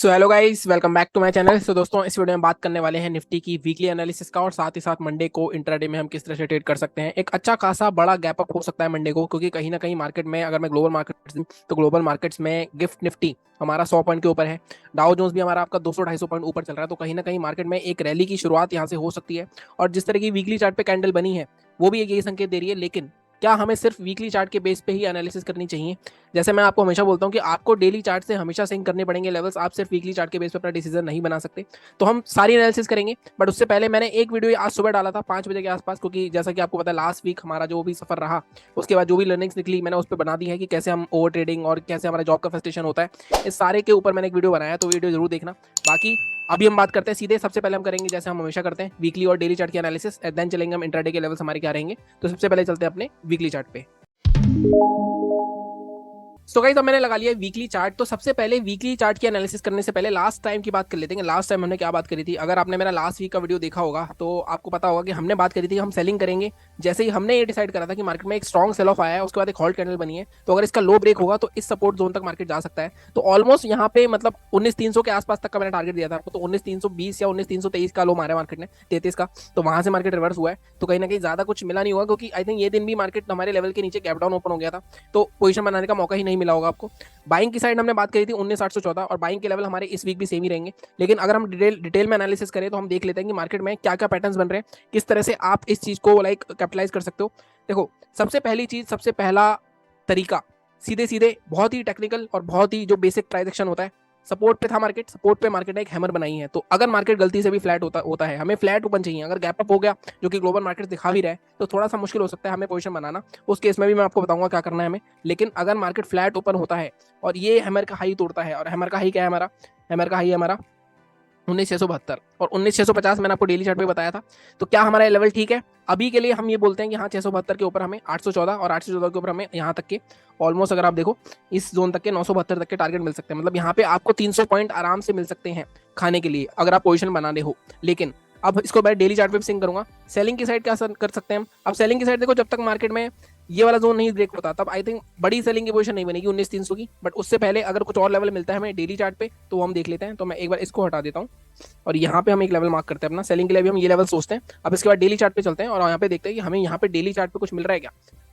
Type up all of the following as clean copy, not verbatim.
So hello guys, welcome back to my channel. So दोस्तों, इस video में बात करने वाले हैं निफ्टी की वीकली एनालिसिस का और साथ ही साथ मंडे को इंट्राडे में हम किस तरह से ट्रेड कर सकते हैं। एक अच्छा खासा बड़ा गैप अप हो सकता है मंडे को, क्योंकि कहीं ना कहीं मार्केट में अगर मैं ग्लोबल मार्केट्स तो ग्लोबल मार्केट्स में गिफ्ट निफ्टी हमारा 100 पॉइंट के ऊपर है। डाउ जोन्स भी हमारा आपका 200-250 पॉइंट ऊपर चल रहा है। तो कहीं ना कहीं मार्केट में एक रैली की शुरुआत यहाँ से हो सकती है। और जिस तरह की वीकली चार्ट पे कैंडल बनी है वो भी एक यही संकेत दे रही है। लेकिन क्या हमें सिर्फ वीकली चार्ट के बेस पे ही एनालिसिस करनी चाहिए? जैसे मैं आपको हमेशा बोलता हूँ कि आपको डेली चार्ट से हमेशा सिंक करने पड़ेंगे लेवल्स। आप सिर्फ वीकली चार्ट के बेस पे अपना डिसीजन नहीं बना सकते। तो हम सारी एनालिसिस करेंगे, बट उससे पहले मैंने एक वीडियो आज सुबह डाला था 5 बजे के आसपास, क्योंकि जैसा कि आपको पता है लास्ट वीक हमारा जो भी सफर रहा उसके बाद जो भी लर्निंग्स निकली मैंने उस पर बना दी है कि कैसे हम ओवर ट्रेडिंग और कैसे हमारा जॉब का फ्रस्ट्रेशन होता है। इस सारे के ऊपर मैंने एक वीडियो बनाया, तो वीडियो जरूर देखना। बाकी अभी हम बात करते हैं सीधे। सबसे पहले हम करेंगे जैसे हम हमेशा करते हैं वीकली और डेली चार्ट की एनालिसिस, देन चलेंगे हम इंट्राडे के लेवल्स हमारे क्या रहेंगे। तो सबसे पहले चलते हैं अपने वीकली चार्ट पे। सो गाइस, अब मैंने लगा लिया वीकली चार्ट। तो सबसे पहले वीकली चार्ट की एनालिसिस करने से पहले लास्ट टाइम की बात कर लेते हैं। लास्ट टाइम हमने क्या बात करी थी? अगर आपने मेरा लास्ट वीक का वीडियो देखा होगा तो आपको पता होगा कि हमने बात करी थी हम सेलिंग करेंगे। जैसे ही हमने ये डिसाइड करा था कि मार्केट में एक स्ट्रॉन्ग सेल ऑफ आया है, उसके बाद एक हॉल्ट कैंडल बनी है, तो अगर इसका लो ब्रेक होगा तो इस सपोर्ट जोन तक मार्केट जा सकता है। तो ऑलमोस्ट यहाँ पे मतलब 19,300 के आसपास तक का मैंने टारगेट दिया था आपको। तो 19,320 या 19,323 का लो मारा मार्केट ने, 33 का। तो वहां से मार्केट रिवर्स हुआ है। तो कहीं ना कहीं ज्यादा कुछ मिला नहीं हुआ, क्योंकि आई थिंक ये दिन भी मार्केट हमारे लेवल के नीचे गैप डाउन ओपन हो गया था। तो पोजीशन बनाने का मौका ही नहीं मिला होगा आपको। बाइंग की साइड हमने बात करी थी 19,814, और बाइंग के लेवल हमारे इस वीक भी सेम ही रहेंगे। लेकिन अगर हम डिटेल में एनालिसिस करें तो हम देख लेते हैं कि मार्केट में क्या क्या पैटर्न्स बन रहे हैं, किस तरह से आप इस चीज को लाइक कैपिटलाइज कर सकते हो। देखो, सबसे पहली चीज, सबसे पहला तरीका सीधे सीधे बहुत ही टेक्निकल और बहुत ही जो बेसिक ट्रांजैक्शन होता है। सपोर्ट पे था मार्केट, सपोर्ट पे मार्केट ने एक हैमर बनाई है। तो अगर मार्केट गलती से भी फ्लैट होता है, हमें फ्लैट ओपन चाहिए। अगर गैप अप हो गया, जो कि ग्लोबल मार्केट दिखा भी रहा है, तो थोड़ा सा मुश्किल हो सकता है हमें पोजीशन बनाना। उस केस में भी मैं आपको बताऊंगा क्या करना है हमें। लेकिन अगर मार्केट फ्लैट ओपन होता है और ये हैमर का हाई तोड़ता है, और हैमर का हाई क्या है हमारा? हैमर का हाई है हमारा 19,672 और 19,650 मैंने आपको डेली चार्ट पे बताया था। तो क्या हमारा लेवल ठीक है? अभी के लिए हम ये बोलते हैं कि हाँ, 672 के ऊपर हमें 814, और 814 के ऊपर हमें यहाँ तक के ऑलमोस्ट, अगर आप देखो इस जोन तक के 972 तक के टारगेट मिल सकते हैं। मतलब यहाँ पे आपको 300 पॉइंट आराम से मिल सकते हैं खाने के लिए, अगर आप पोजिशन बनाने हो। लेकिन अब इसको मैं डेली चार्ट पे सिंक करूंगा। सेलिंग की साइड क्या कर सकते हैं हम? अब सेलिंग की साइड देखो, जब तक मार्केट में ये वाला जोन नहीं ब्रेक होता तब आई थिंक बड़ी सेलिंग की पोजीशन नहीं बनेगी 19,300 की। बट उससे पहले अगर कुछ और लेवल मिलता है हमें डेली चार्ट पे तो हम देख लेते हैं। तो मैं एक बार इसको हटा देता हूँ और यहाँ पे हम एक लेवल मार्क करते हैं अपना। सेलिंग के लिए भी हम ये लेवल सोचते हैं। अब इसके बाद डेली चार्ट पे चलते हैं और यहाँ पे देखते हैं कि हमें यहाँ पे डेली चार्ट पे कुछ मिल रहा है क्या।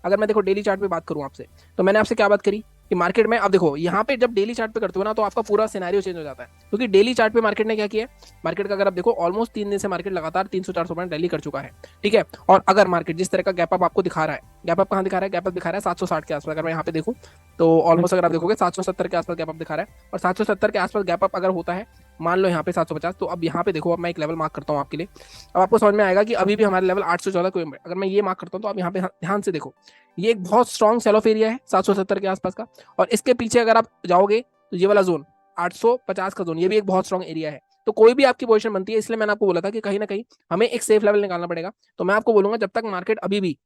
अगर मैं देखो डेली चार्ट पे बात करूँ आपसे, तो मैंने आपसे क्या बात करी कि मार्केट में अब देखो यहाँ पे जब डेली चार्ट पे करते हो ना, तो आपका पूरा सिनेरियो चेंज हो जाता है। क्योंकि डेली चार्ट पे मार्केट ने क्या किया है, मार्केट का अगर आप देखो ऑलमोस्ट 3 दिन से मार्केट लगातार 300-400 पॉइंट रैली कर चुका है। ठीक है, और अगर मार्केट जिस तरह का गैप अप आपको दिखा रहा है, गैप अप कहाँ दिखा रहा है? गैप अप दिखा रहा है 760 के आसपास। अगर मैं यहाँ पे देखूँ तो ऑलमोस्ट अगर आप देखोगे 770 के आसपास गैप अप दिखा रहा है। और 770 के आसपास गैप अप अगर होता है, मान लो यहाँ पे 750, तो अब यहाँ पे देखो, अब मैं एक लेवल मार्क करता हूँ आपके लिए। अब आपको समझ में आएगा कि अभी भी हमारे लेवल 814 को अगर मैं ये मार्क करता हूँ, तो आप यहाँ पे ध्यान से देखो, ये एक बहुत स्ट्रॉन्ग सेल ऑफ एरिया है 770 के आसपास का। और इसके पीछे अगर आप जाओगे तो ये वाला जोन 850 का जोन, ये भी एक बहुत स्ट्रॉन्ग एरिया है। तो कोई भी आपकी पोजीशन बनती है, इसलिए मैंने आपको बोला था कि कहीं ना कहीं हमें एक सेफ लेवल निकालना पड़ेगा। तो मैं आपको बोलूंगा जब तक मार्केट अभी भी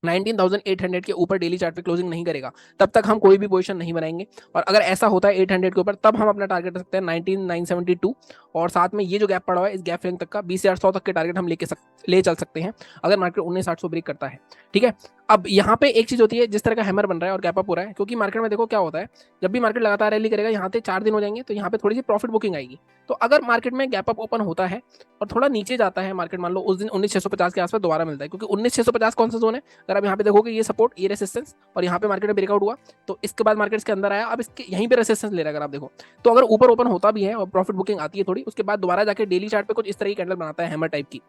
19,800 के ऊपर डेली चार्ट पे क्लोजिंग नहीं करेगा, तब तक हम कोई भी पोजीशन नहीं बनाएंगे। और अगर ऐसा होता है 800 के ऊपर, तब हम अपना टारगेट रख सकते हैं 19,972। और साथ में ये जो गैप पड़ा हुआ है, इस गैप रेंज तक का 20,100 तक के टारगेट हम ले चल सकते हैं अगर मार्केट 19,800 ब्रेक करता है। ठीक है, अब यहाँ पे एक चीज होती है, जिस तरह का हैमर बन रहा है और गैप अप हो रहा है, क्योंकि मार्केट में देखो क्या होता है, जब भी मार्केट लगातार रैली करेगा, यहाँ पे 4 दिन हो जाएंगे तो यहाँ पे थोड़ी सी प्रॉफिट बुकिंग आएगी। तो अगर मार्केट में गैप अप ओपन होता है और थोड़ा नीचे जाता है मार्केट, मान लो उस दिन 19,650 के आसपास दोबारा मिलता है, क्योंकि 19,650 कौन सा जोन है? अगर आप यहाँ पे देखोगे, ये सपोर्ट, ये रेसिस्टेंस, और यहाँ पे मार्केट में ब्रेकआउट हुआ, तो इसके बाद मार्केट के अंदर आया। अब इसके यहीं पे रेसिस्टेंस ले रहा है अगर आप देखो, तो अगर ऊपर ओपन होता भी है और प्रॉफिट बुकिंग आती है थोड़ी, उसके बाद दोबारा जाके डेली चार्ट पे कुछ इस तरह की कैंडल बनाता है हैमर टाइप की,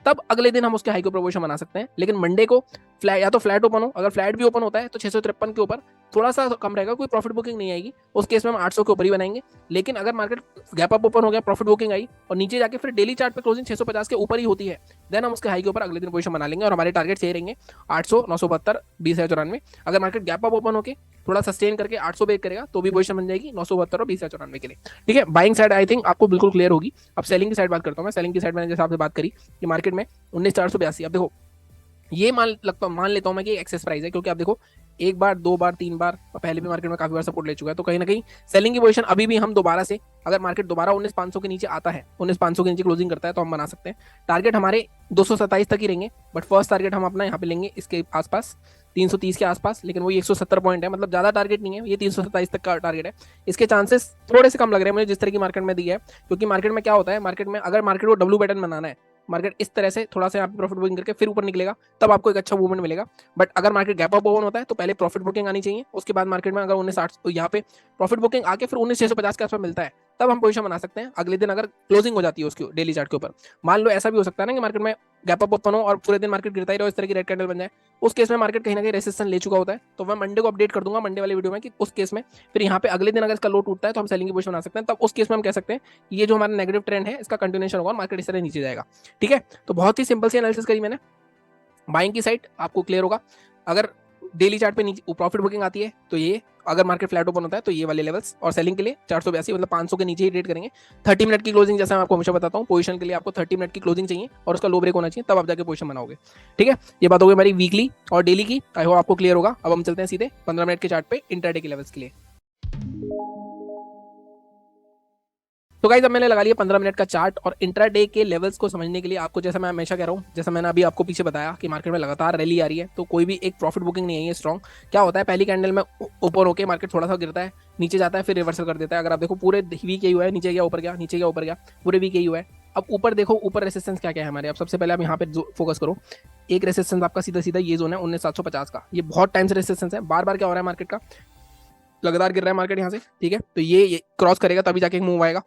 तब अगले दिन हम उसके हाई को प्रपोजिशन बना सकते हैं। लेकिन मंडे को फ्लैट, या तो फ्लैट ओपन हो, अगर फ्लैट भी ओपन होता है तो 653 के ऊपर थोड़ा सा कम रहेगा, कोई प्रॉफिट बुकिंग नहीं आएगी, उस केस में हम 800 के ऊपर ही बनाएंगे। लेकिन अगर मार्केट गैप अप ओपन हो गया, प्रॉफिट बुकिंग आई और नीचे जाके फिर डेली चार्ट पे क्लोजिंग 650 के ऊपर ही होती है, देन हम उसके हाई के ऊपर अगले दिन पोजीशन बना लेंगे। और हमारे टारगेट सही रहेंगे 800, 972, 20,94। अगर मार्केट गैप अप ओपन होकर थोड़ा सस्टेन करके 800 ब्रेक करेगा तो भी पोजीशन बन जाएगी 972 और 20,94 के लिए। ठीक है, बाइंग साइड आई थिंक आपको बिल्कुल क्लियर होगी। अब सेलिंग की साइड बात करता हूँ मैं। सेलिंग की साइड मैंने जैसे आपसे बात करी कि मार्केट में 19,482, अब देखो ये मान लेता हूं मैं कि एक्सेस प्राइस है, क्योंकि आप देखो एक बार, दो बार, तीन बार, और पहले भी मार्केट में काफी बार सपोर्ट ले चुका है। तो कहीं ना कहीं सेलिंग की पोजीशन अभी भी हम दोबारा से, अगर मार्केट दोबारा 19,500 के नीचे आता है, 19,500 के नीचे क्लोजिंग करता है, तो हम बना सकते हैं। टारगेट हमारे 227 तक ही रहेंगे, बट फर्स्ट टारगेट हम अपना यहाँ पे लेंगे इसके आसपास 330 के आसपास, लेकिन वो 170 पॉइंट है, मतलब ज़्यादा टारगेट नहीं है, ये 327 तक का टारगेट है। इसके चांसेस थोड़े से कम लग रहे हैं मुझे जिस तरह की मार्केट में दी है, क्योंकि मार्केट में क्या होता है, मार्केट में अगर मार्केट को डब्ल्यू पैटर्न बनाना है, मार्केट इस तरह से थोड़ा सा यहाँ पे प्रॉफिट बुकिंग करके फिर ऊपर निकलेगा, तब आपको एक अच्छा मूवमेंट मिलेगा। बट अगर मार्केट गैप अप ओपन होता है तो पहले प्रॉफिट बुकिंग आनी चाहिए, उसके बाद मार्केट में अगर 1960 तो यहाँ पे प्रॉफिट बुकिंग आके फिर 19,650 के आसपास मिलता है, तब हम पोजीशन बना सकते हैं अगले दिन अगर क्लोजिंग हो जाती है उसकी डेली चार्ट के ऊपर। मान लो ऐसा भी हो सकता है ना कि मार्केट में गैप अप ओपन हो और पूरे दिन मार्केट गिरता ही रहो, इस तरह की रेड कैंडल बन जाए, उस केस में मार्केट कहीं ना कहीं रेसिस्टेंस ले चुका होता है, तो मैं मंडे को अपडेट कर दूंगा मंडे वाली वीडियो में कि उस केस में फिर यहाँ पे अगले दिन अगर इसका लो टूटता है तो हम सेलिंग की पोजीशन बना सकते हैं, तब उस केस में हम कह सकते हैं कि ये जो हमारा नेगेटिव ट्रेंड है इसका कंटिन्यूएशन होगा, मार्केट इस तरह नीचे जाएगा। ठीक है, तो बहुत ही सिंपल सी एनालिसिस करी मैंने। बाइंग की साइड आपको क्लियर होगा, अगर डेली चार्ट पे नीचे प्रॉफिट बुकिंग आती है तो ये, अगर मार्केट फ्लैट ओपन होता है तो ये वाले लेवल्स, और सेलिंग के लिए 482 मतलब 500 के नीचे ही ट्रेड करेंगे। 30 मिनट की क्लोजिंग, जैसा मैं आपको हमेशा बताता हूँ, पोजीशन के लिए आपको 30 मिनट की क्लोजिंग चाहिए और उसका लो ब्रेक होना चाहिए, तब आप जाके पोजीशन बनाओगे। ठीक है, ये बात होगी हमारी वीकली और डेली की, आई होप आपको क्लियर होगा। अब हम चलते हैं सीधे 15 मिनट के चार्ट पे इंट्राडे के लेवल्स के लिए। तो गाइस अब मैंने लगा लिया 15 मिनट का चार्ट, और इंट्राडे के लेवल्स को समझने के लिए आपको, जैसा मैं हमेशा कह रहा हूँ, जैसा मैंने अभी आपको पीछे बताया कि मार्केट में लगातार रैली आ रही है, तो कोई भी एक प्रॉफिट बुकिंग नहीं है ये स्ट्रॉन्ग। क्या होता है, पहली कैंडल में ऊपर होकर मार्केट थोड़ा सा गिरता है, नीचे जाता है, फिर रिवर्सल कर देता है। अगर आप देखो पूरे वीक यही हुआ है, नीचे गया ऊपर गया, नीचे गया ऊपर गया, पूरे वीक यही हुआ है। अब ऊपर देखो, ऊपर रेसिस्टेंस क्या क्या है हमारे, अब सबसे पहले आप यहाँ पे फोकस करो। एक रेसिस्टेंस आपका सीधा सीधा ये जोन है 19,750 का, ये बहुत टाइम से रेसिस्टेंस है। बार बार क्या हो रहा है, मार्केट का लगातार गिर रहा है मार्केट यहाँ से। ठीक है, तो ये क्रॉस करेगा तभी जाके एक मूव आएगा,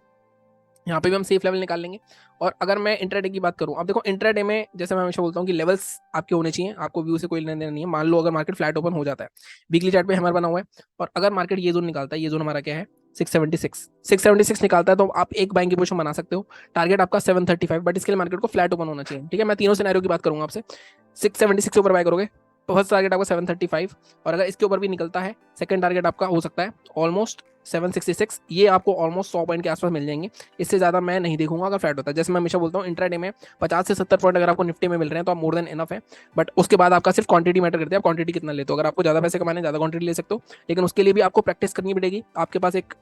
यहाँ पे भी हम सेफ लेवल निकाल लेंगे। और अगर मैं इंट्राडे की बात करूँ, अब देखो इंट्राडे में जैसे मैं हमेशा बोलता हूँ कि लेवल्स आपके होने चाहिए, आपको व्यू से कोई लेना देना नहीं है। मान लो अगर मार्केट फ्लैट ओपन हो जाता है, वीकली चार्ट पे हैमर बना हुआ है, और अगर मार्केट ये जोन निकालता है, ये जोन हमारा क्या है 676 निकालता है, तो आप एक बाइंग की पोजीशन बना सकते हो। टारगेट आपका 735, बट इसके लिए मार्केट को फ्लैट ओपन होना चाहिए। ठीक है, मैं तीनों सिनेरियो की बात करूंगा आपसे। 676 से ऊपर बाय करोगे तो फर्स्ट टारगेट आपका 735, और अगर इसके ऊपर भी निकलता है सेकंड टारगेट आपका हो सकता है ऑलमोस्ट 766, ये आपको ऑलमोस्ट 100 पॉइंट के आसपास मिल जाएंगे। इससे ज्यादा मैं नहीं देखूंगा अगर फ्लैट होता है। जैसे मैं हमेशा बोलता हूँ, इंट्राडे में 50 से 70 पॉइंट अगर आपको निफ्टी में मिल रहे हैं तो आप मोर देन इनफ है। बट उसके बाद आपका सिर्फ क्वांटिटी मैटर करती है, आप क्वांटिटी कितना लेते हो। अगर आपको ज्यादा पैसे कमाने, ज्यादा क्वांटिटी ले सकते हो, लेकिन उसके लिए भी आपको प्रैक्टिस करनी पड़ेगी। आपके पास एक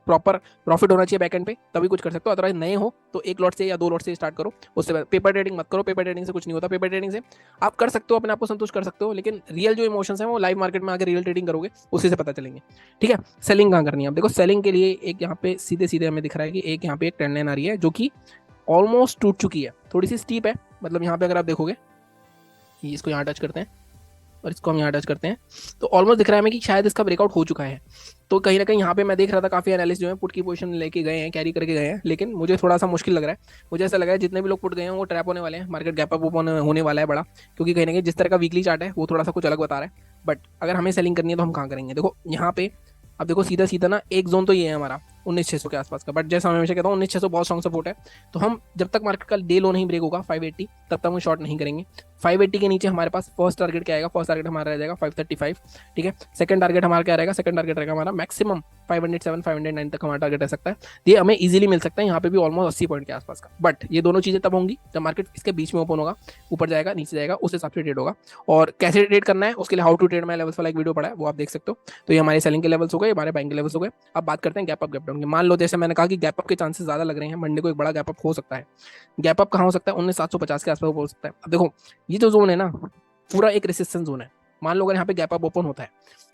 प्रॉपर प्रॉफिट होना चाहिए बैकएंड पे, तभी कुछ कर सकते हो। अदरवाइज नए हो तो एक लॉट से या 2 लॉट से स्टार्ट करो, उससे पेपर ट्रेडिंग मत करो। पेपर ट्रेडिंग से कुछ नहीं होता, पेपर ट्रेडिंग से आप कर सकते हो, अपने आप को संतुष्ट कर सकते हो, लेकिन रियल जो इमोशंस हैं वो लाइव मार्केट में आकर रियल ट्रेडिंग करोगे, उसी से पता चलेंगे। ठीक है, सेलिंग कहाँ करनी है, अब देखो सेलिंग के लिए एक यहाँ पे सीधे सीधे हमें दिख रहा है कि एक यहाँ पे एक ट्रेंड लाइन आ रही है जो कि ऑलमोस्ट टूट चुकी है, थोड़ी सी स्टीप है। मतलब यहाँ पे अगर आप देखोगे, इसको यहाँ टच करते हैं और इसको हम यहाँ टच करते हैं, तो ऑलमोस्ट दिख रहा है हमें कि शायद इसका ब्रेकआउट हो चुका है। तो कहीं ना कहीं यहाँ पे मैं देख रहा था काफी एनालिस्ट जो है पुट की पोजीशन लेके गए हैं, कैरी करके गए हैं, लेकिन मुझे थोड़ा सा मुश्किल लग रहा है। मुझे ऐसा लगा है जितने भी लोग पुट गए हैं वो ट्रैप होने वाले हैं, मार्केट गैप अप होने वाला है बड़ा, क्योंकि कहीं ना कहीं जिस तरह का वीकली चार्ट है वो थोड़ा सा कुछ अलग बता रहा है। बट अगर हमें सेलिंग करनी है तो हम कहाँ करेंगे, देखो यहाँ पे अब देखो सीधा सीधा ना एक जोन तो ये है हमारा 19,600 के आसपास का, बट जैसा मैं हमेशा कहता हूँ 19,600 बहुत स्ट्रॉन्ग सपोर्ट है। तो हम जब तक मार्केट का डे लो नहीं ब्रेक होगा 580, तब तक हम शॉर्ट नहीं करेंगे। 580 के नीचे हमारे पास फर्स्ट टारगेट क्या आएगा, फर्स्ट टारगेट हमारा रह जाएगा 535। ठीक है, सेकंड टारगेट हमारा क्या रहेगा, सेकंड टारगेट रहेगा हमारा मैक्सिमम 507 509 तक हमारा टारगेट रह सकता है। ये हमें इजीली मिल सकता है यहाँ पे भी ऑलमोस्ट 80 पॉइंट के आसपास का। बट ये दोनों चीजें तब होंगी जब मार्केट इसके बीच में ओपन होगा, ऊपर जाएगा नीचे जाएगा, उस हिसाब से ट्रेड होगा। और कैसे ट्रेड करना है उसके लिए how to trade my levels वाला एक वीडियो पड़ा है, वो आप देख सकते हो। तो ये हमारे सेलिंग के लेवल्स हो गए, हमारे बाइंग के लेवल्स हो गए। अब बात करते हैं गैप अप गैप डाउन की। मान लो जैसे मैंने कहा कि गैप अप के चांसेस ज्यादा लग रहे हैं, मंडे को एक बड़ा गैप अप हो सकता है। गैप अप कहाँ हो सकता है, 19,750 के आसपास हो सकता है। अब देखो ये जो जोन है ना, पूरा एक रेसिस्टेंस जोन है। मान लो अगर यहाँ पे गैप अप ओपन होता है,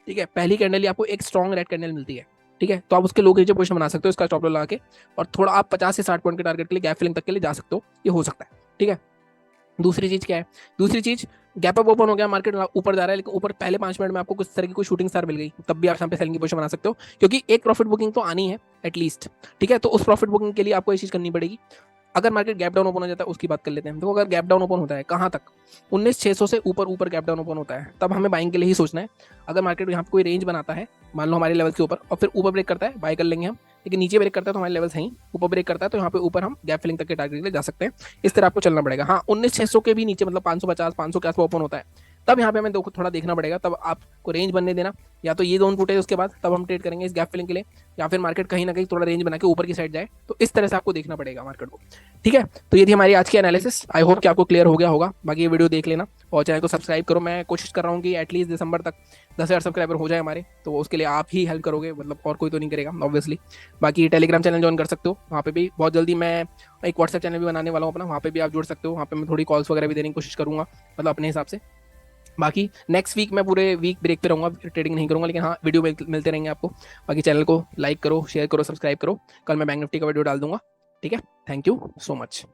ठीक है, पहली कैंडल ही आपको एक स्ट्रॉन्ग रेड कैंडल मिलती है, ठीक है, तो आप उसके लो के नीचे पोजीशन बना सकते हो इसका स्टॉप लॉस लगा के, और थोड़ा आप 50 से 60 पॉइंट के टारगेट के लिए गैप फिलिंग तक के लिए जा सकते हो, ये हो सकता है। ठीक है, दूसरी चीज क्या है, दूसरी चीज गैप अप ओपन हो गया, मार्केट ऊपर जा रहा है, लेकिन ऊपर पहले 5 मिनट में आपको कुछ तरह की कोई शूटिंग स्टार मिल गई, तब भी आप यहाँ पे सेलिंग की पोजीशन बना सकते हो, क्योंकि एक प्रॉफिट बुकिंग तो आनी है एटलीस्ट। ठीक है, तो उस प्रॉफिट बुकिंग के लिए आपको ये चीज करनी पड़ेगी। अगर मार्केट गैप डाउन ओपन हो जाता है उसकी बात कर लेते हैं। देखो अगर गैप डाउन ओपन होता है कहाँ तक, 19,600 से ऊपर ऊपर गैप डाउन ओपन होता है, तब हमें बाइंग के लिए ही सोचना है। अगर मार्केट यहाँ पे कोई रेंज बनाता है, मान लो हमारे लेवल के ऊपर, और फिर ऊपर ब्रेक करता है, बाय कर लेंगे हम। लेकिन नीचे ब्रेक करता है तो हमारे लेवल्स हैं, ऊपर ब्रेक करता है तो यहाँ पे ऊपर हम गैप फिलिंग तक के टारगेट के लिए जा सकते हैं। इस तरह आपको चलना पड़ेगा। हाँ, 19,600 के भी नीचे, मतलब 550 500 के आसपास ओपन होता है, तब यहाँ पे हमें थोड़ा देखना पड़ेगा, तब आपको रेंज बनने देना, या तो ये जोन टूटे उसके बाद तब हम ट्रेड करेंगे इस गैप फिलिंग के लिए, या फिर मार्केट कहीं ना कहीं थोड़ा रेंज बना के ऊपर की साइड जाए, तो इस तरह से आपको देखना पड़ेगा मार्केट को। ठीक है, तो ये थी हमारी आज की एनालिसिस। आई होप कि आपको क्लियर हो गया होगा। बाकी ये वीडियो देख लेना और चैनल को सब्सक्राइब करो। मैं कोशिश कर रहा हूँ कि एटलीस्ट दिसंबर तक 10,000 सब्सक्राइबर हो जाए हमारे, तो उसके लिए आप ही हेल्प करोगे, मतलब और कोई तो नहीं करेगा ऑब्वियसली। बाकी टेलीग्राम चैनल ज्वाइन कर सकते हो, वहाँ पे भी बहुत जल्दी मैं एक व्हाट्सएप चैनल भी बनाने वाला हूँ अपना, वहाँ पे भी आप जुड़ सकते हो। वहाँ पे मैं थोड़ी कॉल्स वगैरह भी देने की कोशिश करूँगा, मतलब अपने हिसाब से। बाकी नेक्स्ट वीक मैं पूरे वीक ब्रेक पे रहूँगा, ट्रेडिंग नहीं करूँगा, लेकिन हाँ वीडियो मिलते रहेंगे आपको। बाकी चैनल को लाइक करो, शेयर करो, सब्सक्राइब करो। कल मैं बैंक निफ्टी का वीडियो डाल दूंगा। ठीक है, थैंक यू सो मच।